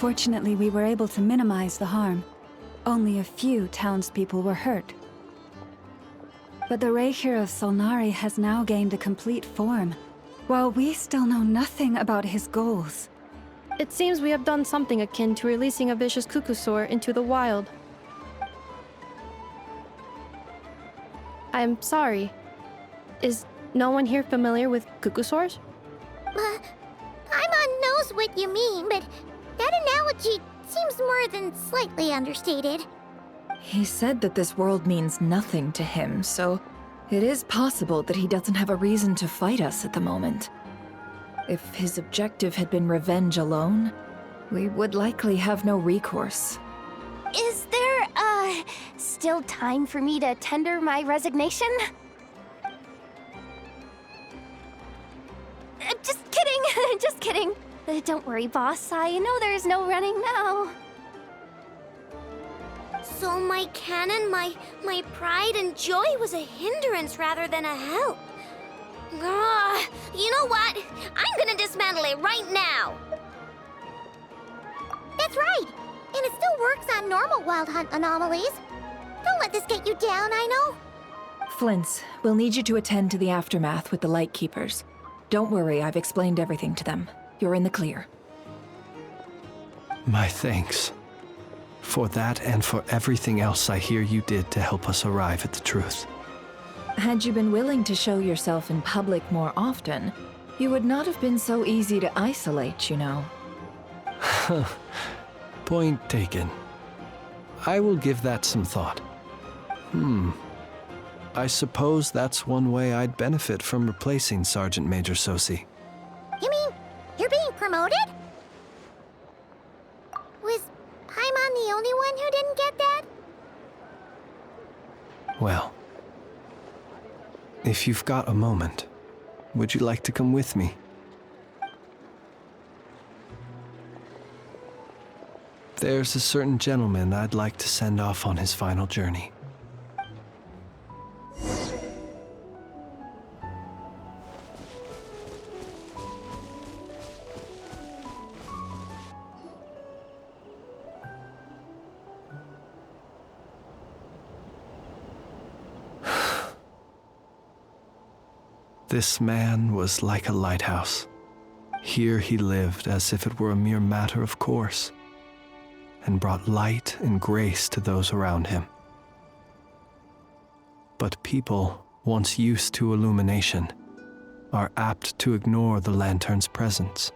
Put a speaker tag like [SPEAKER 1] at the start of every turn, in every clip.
[SPEAKER 1] Fortunately, we were able to minimize the harm. Only a few townspeople were hurt. But the Reikir of Solnari has now gained a complete form, while we still know nothing about his goals.
[SPEAKER 2] It seems we have done something akin to releasing a vicious Kukusaur into the wild. I'm sorry. Is no one here familiar with Kukusaurs?
[SPEAKER 3] Paimon knows what you mean, but that analogy seems more than slightly understated.
[SPEAKER 4] He said that this world means nothing to him, so it is possible that he doesn't have a reason to fight us at the moment. If his objective had been revenge alone, we would likely have no recourse.
[SPEAKER 3] Is there, still time for me to tender my resignation? Just kidding, just kidding. Don't worry, boss. I know there's no running now. So my canon, my pride and joy was a hindrance rather than a help. You know what? I'm gonna dismantle it right now. That's right. And it still works on normal wild hunt anomalies. Don't let this get you down, I know.
[SPEAKER 4] Flint's, we'll need you to attend to the aftermath with the Lightkeepers. Don't worry, I've explained everything to them. You're in the clear.
[SPEAKER 5] My thanks. For that and for everything else I hear you did to help us arrive at the truth.
[SPEAKER 4] Had you been willing to show yourself in public more often, you would not have been so easy to isolate, you know.
[SPEAKER 5] Point taken. I will give that some thought. I suppose that's one way I'd benefit from replacing Sergeant Major Sosi.
[SPEAKER 3] You mean you're being promoted? Was Paimon the only one who didn't get that?
[SPEAKER 5] Well, if you've got a moment, would you like to come with me? There's a certain gentleman I'd like to send off on his final journey. This man was like a lighthouse. Here he lived as if it were a mere matter of course, and brought light and grace to those around him. But people, once used to illumination, are apt to ignore the lantern's presence.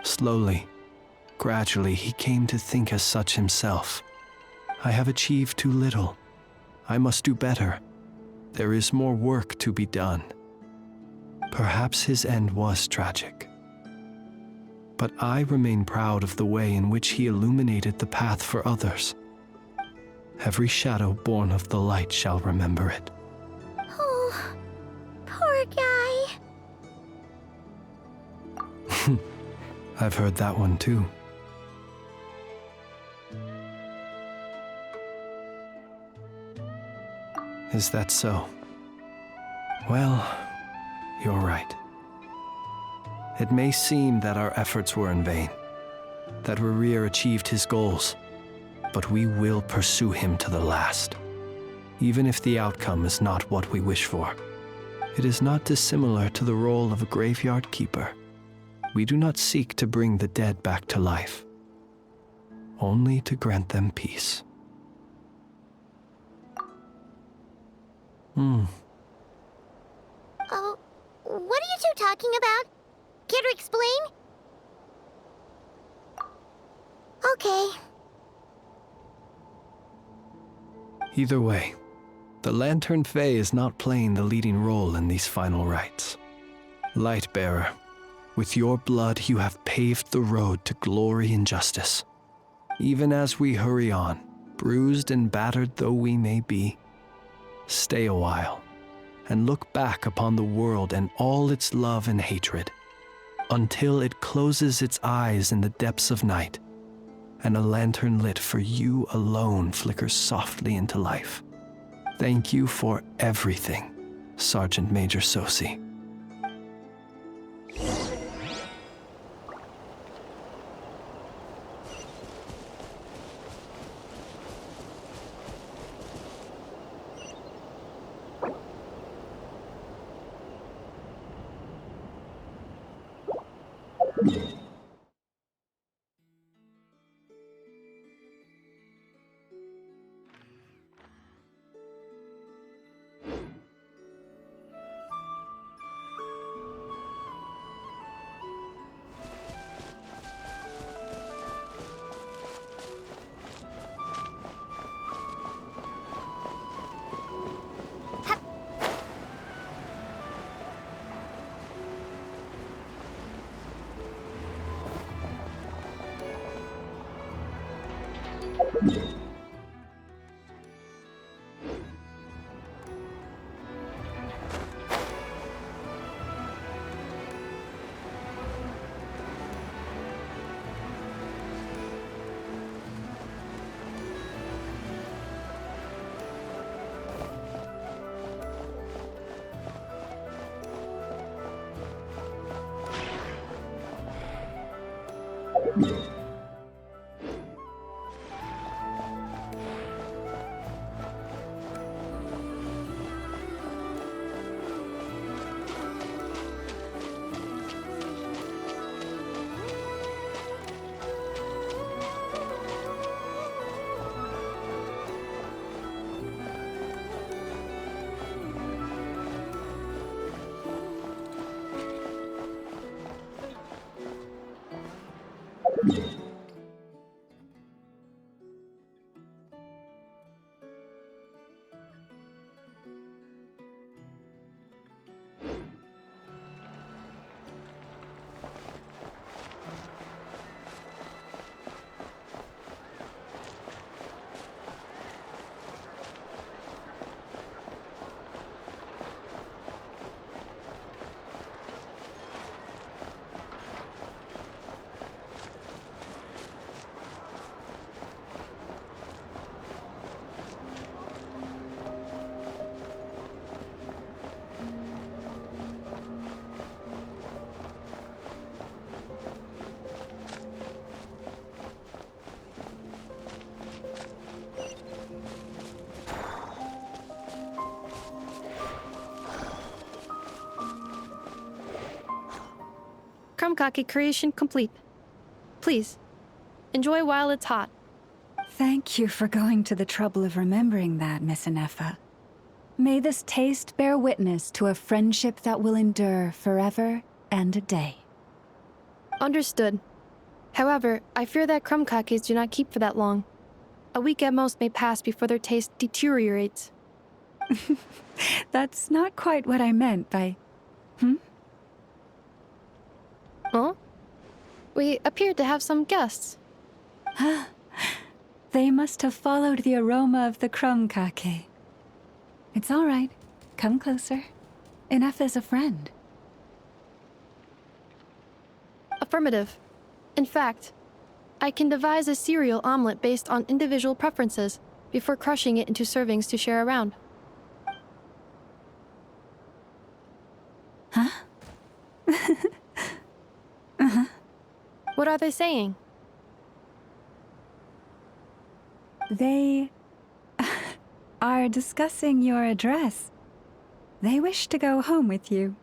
[SPEAKER 5] Slowly, gradually, he came to think as such himself. I have achieved too little. I must do better. There is more work to be done. Perhaps his end was tragic. But I remain proud of the way in which he illuminated the path for others. Every shadow born of the light shall remember it.
[SPEAKER 3] Oh, poor guy.
[SPEAKER 5] I've heard that one too. Is that so? Well, you're right. It may seem that our efforts were in vain, that Rerir achieved his goals, but we will pursue him to the last, even if the outcome is not what we wish for. It is not dissimilar to the role of a graveyard keeper. We do not seek to bring the dead back to life, only to grant them peace.
[SPEAKER 3] Oh, what are you two talking about? Care to explain? Okay.
[SPEAKER 5] Either way, the Lantern Fae is not playing the leading role in these final rites. Lightbearer, with your blood you have paved the road to glory and justice. Even as we hurry on, bruised and battered though we may be, stay a while and look back upon the world and all its love and hatred, until it closes its eyes in the depths of night, and a lantern lit for you alone flickers softly into life. Thank you for everything, Sergeant Major Sosi.
[SPEAKER 2] Krumkake creation complete. Please, enjoy while it's hot.
[SPEAKER 1] Thank you for going to the trouble of remembering that, Miss Inefa. May this taste bear witness to a friendship that will endure forever and a day.
[SPEAKER 2] Understood. However, I fear that krumkakes do not keep for that long. A week at most may pass before their taste deteriorates.
[SPEAKER 1] That's not quite what I meant by...
[SPEAKER 2] Huh? We appear to have some guests.
[SPEAKER 1] They must have followed the aroma of the krumkake. It's all right. Come closer. Inefa's a friend.
[SPEAKER 2] Affirmative. In fact, I can devise a cereal omelet based on individual preferences before crushing it into servings to share around.
[SPEAKER 1] Huh?
[SPEAKER 2] What are they saying?
[SPEAKER 1] They are discussing your address. They wish to go home with you.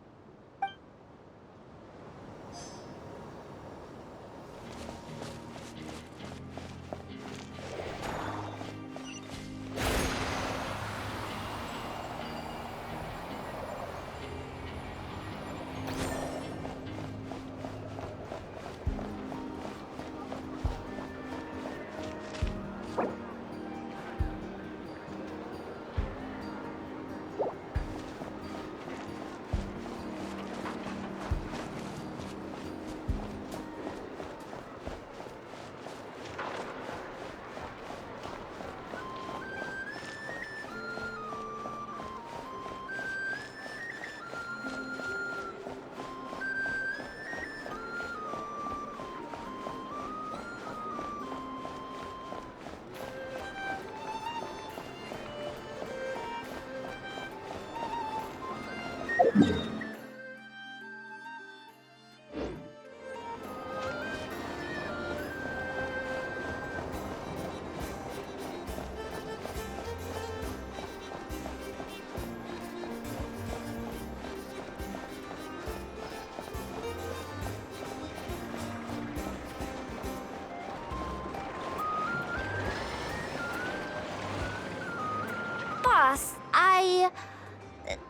[SPEAKER 3] Boss,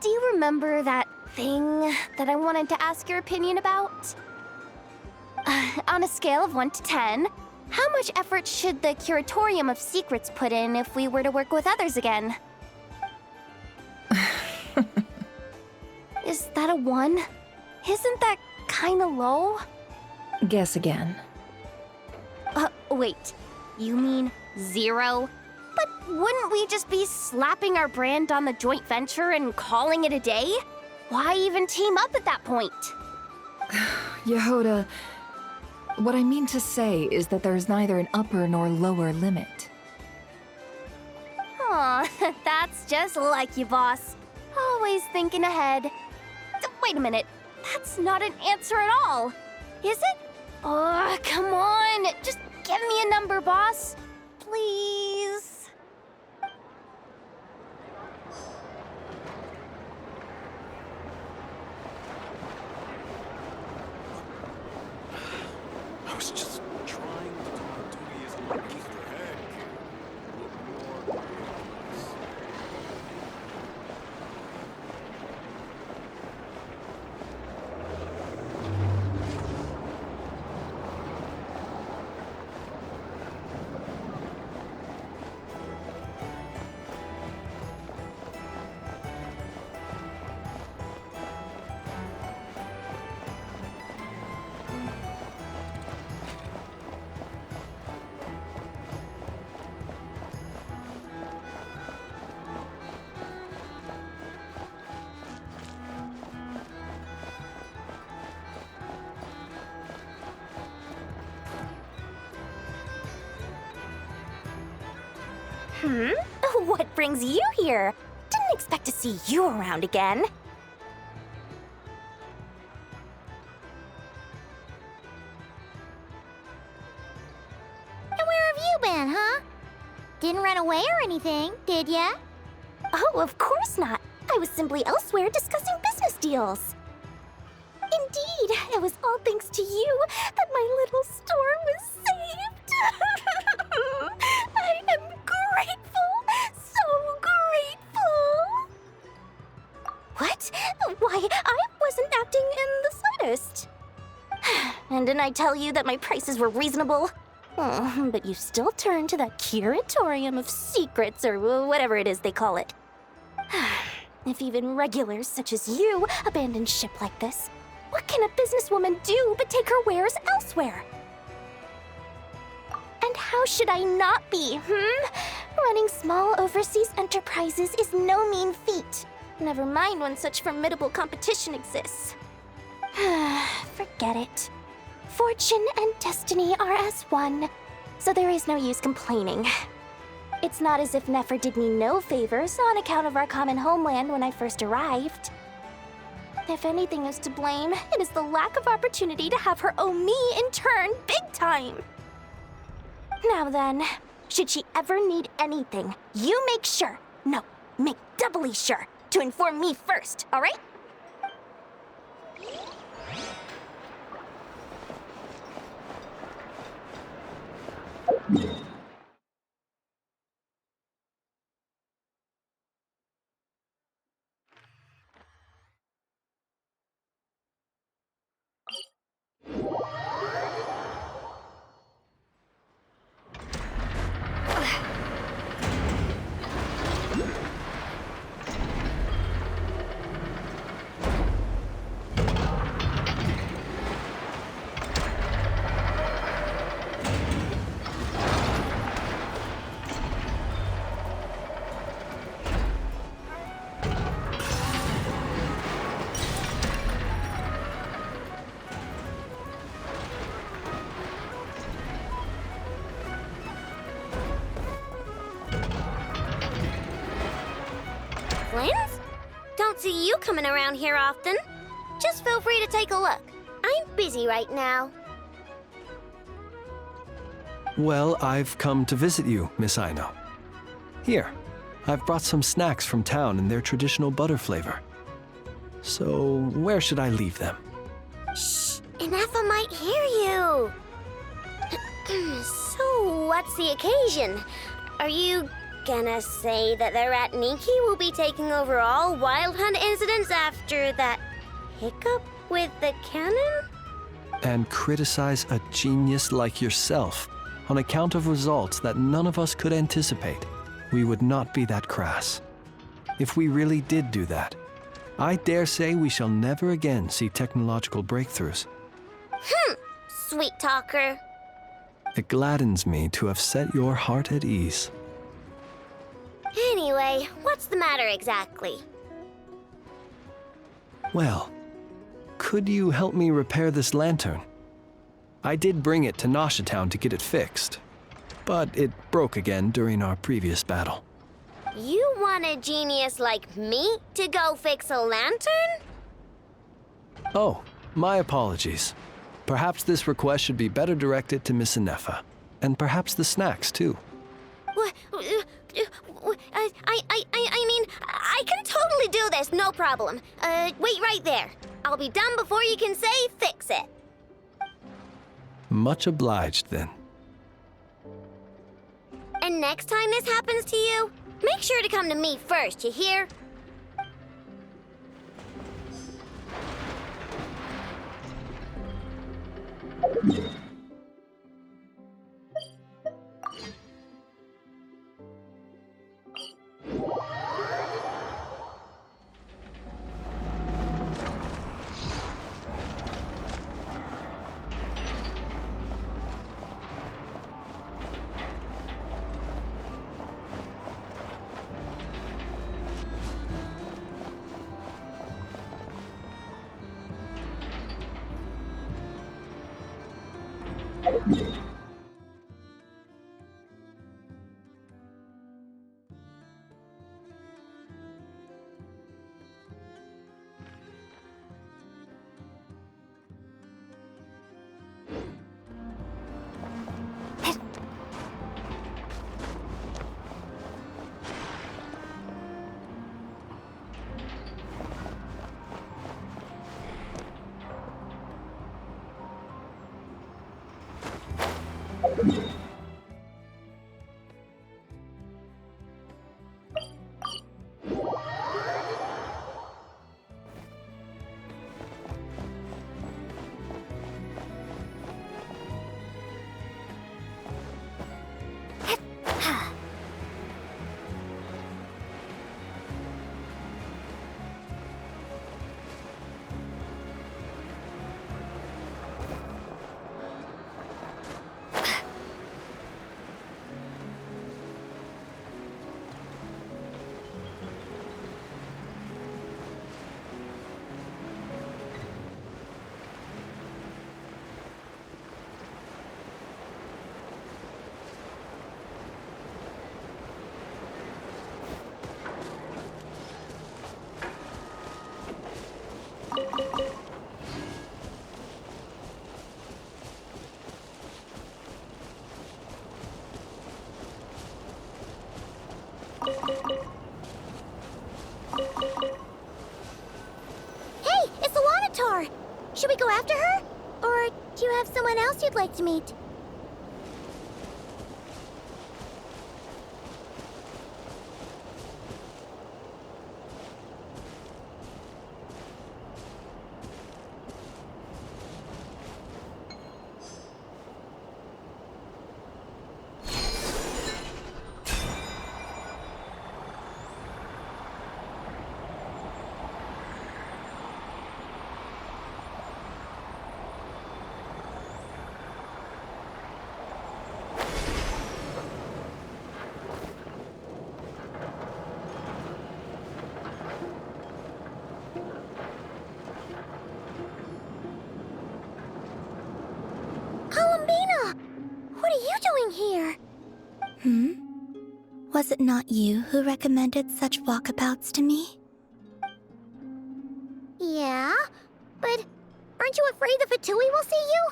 [SPEAKER 3] do you remember that thing that I wanted to ask your opinion about? On a scale of 1 to 10, how much effort should the Curatorium of Secrets put in if we were to work with others again? Is that a 1? Isn't that kinda low?
[SPEAKER 4] Guess again.
[SPEAKER 3] Wait. You mean 0? But wouldn't we just be slapping our brand on the joint venture and calling it a day? Why even team up at that point?
[SPEAKER 4] Yehoda, what I mean to say is that there's neither an upper nor lower limit.
[SPEAKER 3] Aw, that's just like you, boss. Always thinking ahead. Wait a minute, that's not an answer at all. Is it? Oh, come on, just give me a number, boss. Please.
[SPEAKER 6] I was just trying to talk to you as long as their head can look more ridiculous.
[SPEAKER 3] What brings you here? Didn't expect to see you around again.
[SPEAKER 7] And where have you been, huh? Didn't run away or anything, did ya?
[SPEAKER 3] Oh, of course not. I was simply elsewhere discussing business deals. Indeed, it was all thanks to you that my little store was saved. I am grateful, so grateful. What? Why, I wasn't acting in the slightest. And didn't I tell you that my prices were reasonable? Oh, but you still turn to that curatorium of secrets, or whatever it is they call it. If even regulars such as you abandon ship like this, what can a businesswoman do but take her wares elsewhere? And how should I not be, Running small overseas enterprises is no mean feat. Never mind when such formidable competition exists. Forget it. Fortune and destiny are as one, so there is no use complaining. It's not as if Nefer did me no favors on account of our common homeland when I first arrived. If anything is to blame, it is the lack of opportunity to have her owe me in turn big time. Now then, should she ever need anything, you make sure, no, make doubly sure, to inform me first, all right?
[SPEAKER 7] Friends? Don't see you coming around here often. Just feel free to take a look. I'm busy right now.
[SPEAKER 5] Well, I've come to visit you, Miss Aino. Here, I've brought some snacks from town in their traditional butter flavor. So, where should I leave them?
[SPEAKER 7] Shh! Inafa might hear you! So, what's the occasion? Are you gonna say that the Rat Niki will be taking over all Wild Hunt incidents after that hiccup with the cannon?
[SPEAKER 5] And criticize a genius like yourself on account of results that none of us could anticipate. We would not be that crass. If we really did do that, I dare say we shall never again see technological breakthroughs.
[SPEAKER 7] Sweet talker.
[SPEAKER 5] It gladdens me to have set your heart at ease.
[SPEAKER 7] Anyway, what's the matter exactly?
[SPEAKER 5] Well, could you help me repair this lantern? I did bring it to Nasha Town to get it fixed, but it broke again during our previous battle.
[SPEAKER 7] You want a genius like me to go fix a lantern?
[SPEAKER 5] Oh, my apologies. Perhaps this request should be better directed to Miss Inefa, and perhaps the snacks too.
[SPEAKER 7] What? I mean, I can totally do this, no problem. Wait right there. I'll be done before you can say fix it.
[SPEAKER 5] Much obliged then.
[SPEAKER 7] And next time this happens to you, make sure to come to me first, you hear?
[SPEAKER 3] Hey, it's the Wanatar! Should we go after her? Or do you have someone else you'd like to meet? What are you doing here?
[SPEAKER 8] Was it not you who recommended such walkabouts to me?
[SPEAKER 3] Yeah, but aren't you afraid the Fatui will see you?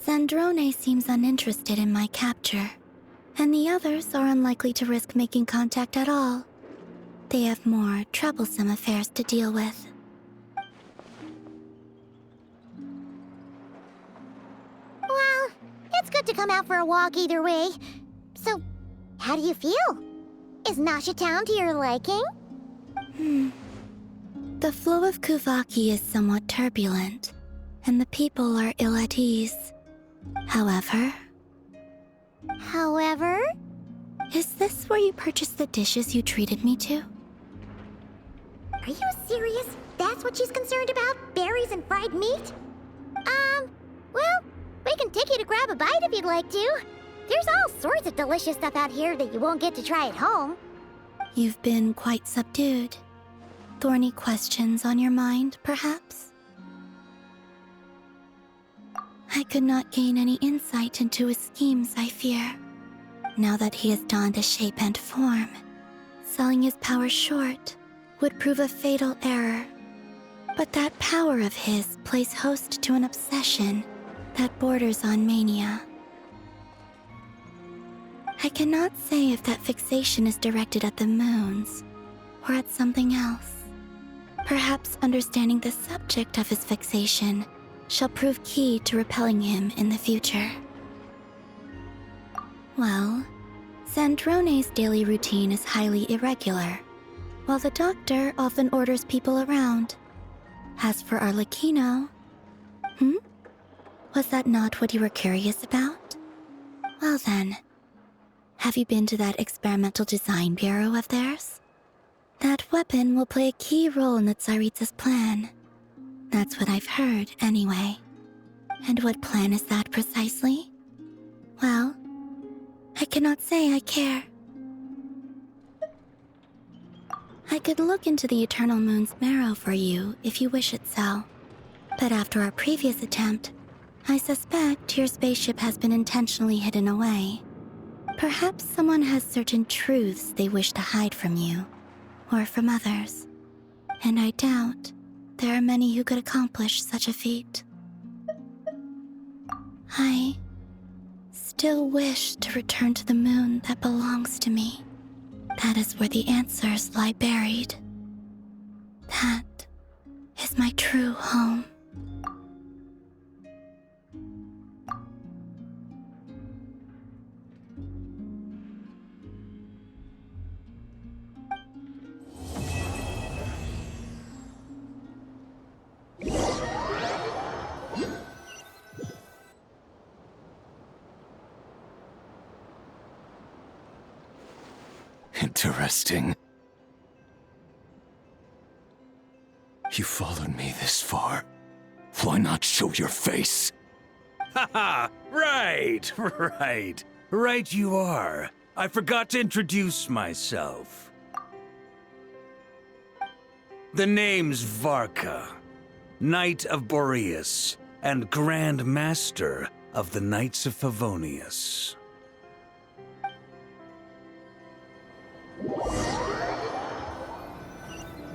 [SPEAKER 8] Zandrone seems uninterested in my capture, and the others are unlikely to risk making contact at all. They have more troublesome affairs to deal with.
[SPEAKER 3] Well, it's good to come out for a walk either way. So, how do you feel? Is Nasha Town to your liking?
[SPEAKER 8] The flow of Kuvaki is somewhat turbulent, and the people are ill at ease. However... Is this where you purchased the dishes you treated me to?
[SPEAKER 3] Are you serious? That's what she's concerned about? Berries and fried meat? Well, we can
[SPEAKER 9] take you to grab a bite if you'd like to. There's all sorts of delicious stuff out here that you won't get to try at home.
[SPEAKER 8] You've been quite subdued. Thorny questions on your mind, perhaps? I could not gain any insight into his schemes, I fear. Now that he has donned a shape and form, selling his power short would prove a fatal error. But that power of his plays host to an obsession that borders on mania. I cannot say if that fixation is directed at the moons or at something else. Perhaps understanding the subject of his fixation shall prove key to repelling him in the future. Well, Sandrone's daily routine is highly irregular, while the doctor often orders people around. As for Arlecchino... Was that not what you were curious about? Well then, have you been to that experimental design bureau of theirs? That weapon will play a key role in the Tsaritsa's plan. That's what I've heard, anyway. And what plan is that precisely? Well, I cannot say I care. I could look into the Eternal Moon's marrow for you if you wish it so. But after our previous attempt, I suspect your spaceship has been intentionally hidden away. Perhaps someone has certain truths they wish to hide from you, or from others. And I doubt there are many who could accomplish such a feat. I still wish to return to the moon that belongs to me. That is where the answers lie buried. That is my true home.
[SPEAKER 6] Interesting. You followed me this far. Why not show your face?
[SPEAKER 10] Haha! Right, right. Right you are. I forgot to introduce myself. The name's Varka, Knight of Boreas, and Grand Master of the Knights of Favonius.